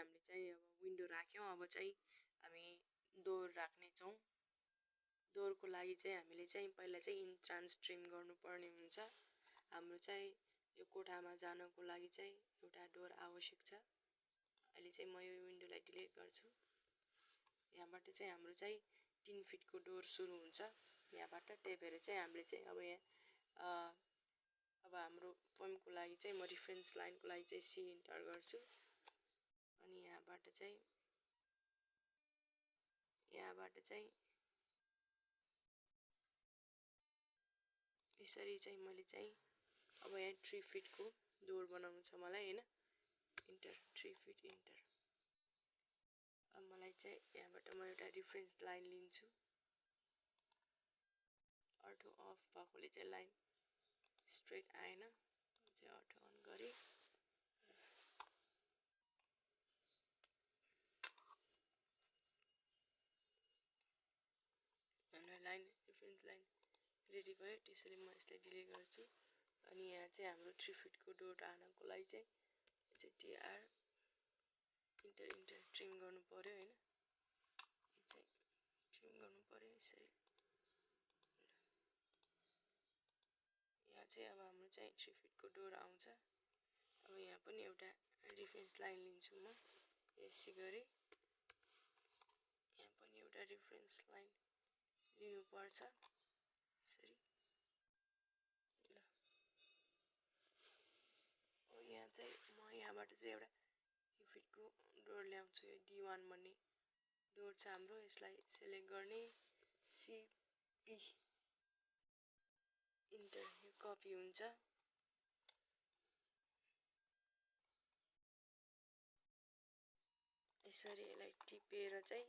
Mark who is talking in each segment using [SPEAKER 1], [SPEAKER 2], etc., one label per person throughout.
[SPEAKER 1] हामीले चाहिँ अब विन्डो राख्यौँ। अब चाहिँ हामी डोर राख्नेछौँ। डोरको लागि चाहिँ हामीले चाहिँ पहिला चाहिँ इन ट्रान्स ट्रिम गर्नुपर्ने हुन्छ। हाम्रो चाहिँ यो कोठामा जानको लागि चाहिँ एउटा डोर आवश्यक छ। अहिले चाहिँ म यो विन्डोलाई डिलिट गर्छु। यहाँबाट चाहिँ हाम्रो चाहिँ 3 फिटको डोर सुरु हुन्छ। यहाँबाट त्यही भएर चाहिँ हामीले चाहिँ अब यहाँ अब हाम्रो पोइमको लागि चाहिँ म रिफरेन्स लाइनको लागि चाहिँ सी इन्टर गर्छु। अनि यहाँबाट चाहिँ यसरी चाहिँ मैले चाहिँ अब यहाँ 3 फिटको डोर बनाउनु छ मलाई हैन। Enter 3 fit enter. अब मलाई चाहिँ यहाँबाट म एउटा रिफरेन्स लाइन लिन्छु। अटो अफ भएकोले चाहिँ लाइन स्ट्रेट आएन। चाहिँ अटो अन गरे। हाम्रो लाइन रिफरेन्स लाइन रेडी भयो। त्यसैले म यसलाई डिलिट गर्छु। अनि यहाँ चाहिँ हाम्रो 3 फिटको डोर हाल्नको लागि चाहिँ टीआर इन्टर इन्टर ट्रिम गर्नु पर्यो हैन। चाहिँ ट्रिम गर्नु पर्यो यसरी। यहाँ चाहिँ अब हाम्रो चाहिँ 3 फिटको डोर आउँछ। अब यहाँ पनि एउटा रिफरेन्स लाइन लिन्छु म। यसै गरी यहाँ पनि एउटा रिफरेन्स लाइन लिनु पर्छ यसरी। ल यहाँ चाहिँ म यहाँबाट चाहिँ एउटा 3 फिटको डोर ल्याउँछु। यो D1 भन्ने डोर छ हाम्रो। यसलाई सिलेक्ट गर्ने सीपी इन्टर। यो कपी हुन्छ। यसरी यसलाई टिपेर चाहिँ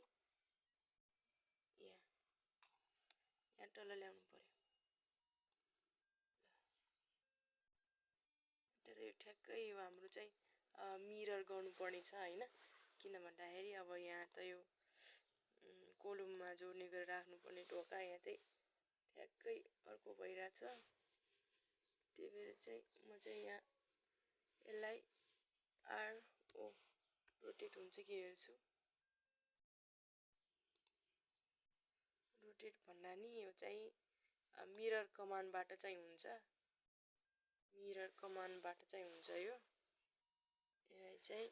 [SPEAKER 1] यहाँ तल ल्याउनु पर्यो। तर यो ठ्याक्कै यो हाम्रो चाहिँ मिरर गर्नुपर्ने छ हैन। किन भन्दाखेरि अब यहाँ त यो कोलममा जोड्ने गरेर राख्नुपर्ने ढोका यहाँ चाहिँ ठ्याक्कै अर्को भइरहेछ। त्यही भएर चाहिँ म चाहिँ यहाँ यसलाई आरओ रोटेट हुन्छ कि हेर्छु। रोटेट भन्दा नि यो चाहिँ मिरर कमान्डबाट चाहिँ हुन्छ। मिरर कमान्डबाट चाहिँ हुन्छ यो। यसलाई चाहिँ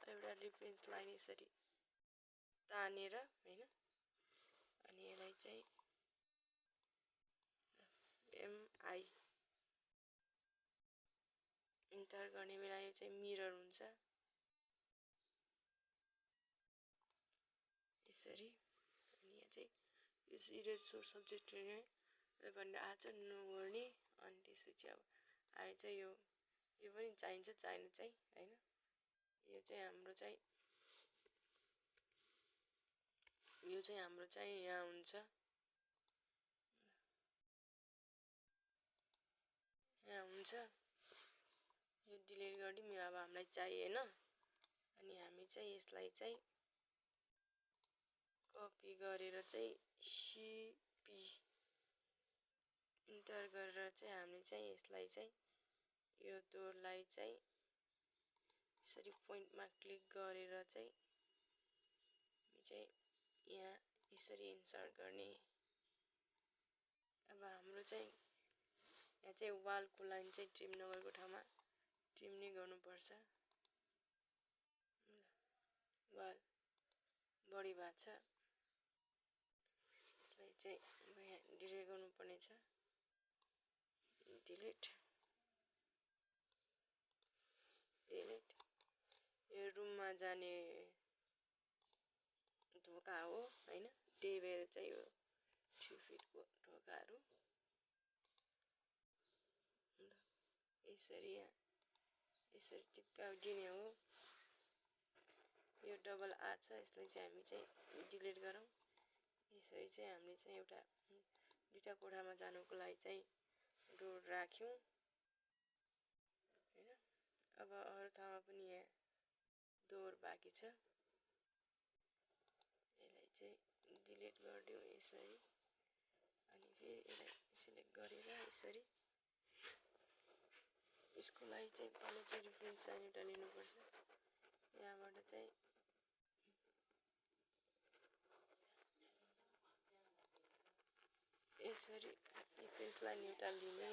[SPEAKER 1] एउटा रिफरेन्स लाइन यसरी तानेर हैन। अनि यसलाई चाहिँ एमआई इन्टर गर्ने बेला यो चाहिँ मिरर हुन्छ यसरी। अनि यहाँ चाहिँ यो इरेज सोर्स सब्जेक्ट भनेर आज नगर्ने। अनि त्यसपछि अब आए चाहिँ यो पनि चाहिन्छ चाहिनु चाहिँ हैन। यो चाहिँ हाम्रो चाहिँ यहाँ हुन्छ। यहाँ हुन्छ। यो डिलिट गरिदिउँ। यो अब हामीलाई चाहिएन। अनि हामी चाहिँ यसलाई चाहिँ कपी गरेर चाहिँ सीपी इन्टर गरेर चाहिँ हामीले चाहिँ यसलाई चाहिँ यो डोरलाई चाहिँ यसरी पोइन्टमा क्लिक गरेर चाहिँ यहाँ यसरी इन्सर्ट गर्ने। अब हाम्रो चाहिँ यहाँ चाहिँ वालको लाइन चाहिँ ट्रिम नगरेको ठाउँमा ट्रिम नै गर्नुपर्छ। वाल बढी भएको छ। यसलाई चाहिँ अब यहाँ डिलिट गर्नुपर्ने छ। डिलिट यो रुममा जाने ढोका हो हैन। त्यही भएर चाहिँ यो 3 फिटको ढोकाहरू यसरी यसरी चिपकाइदिने हो। यो डबल आ छ। यसलाई चाहिँ हामी चाहिँ डिलिट गरौँ। यसरी चाहिँ हामीले चाहिँ एउटा दुईटा कोठामा जानुको लागि चाहिँ डोर राख्यौँ हैन। अब अरु ठाउँमा पनि यहाँ डोर बाँकी छ। यसलाई चाहिँ डिलिट गरिदिउँ यसरी। अनि फेरि यसलाई सिलेक्ट गरेर यसरी यसको लागि चाहिँ पहिला चाहिँ रेफरेन्स लाइन एउटा लिनुपर्छ। यहाँबाट चाहिँ यसरी रेफरेन्स लाइन एउटा लिने,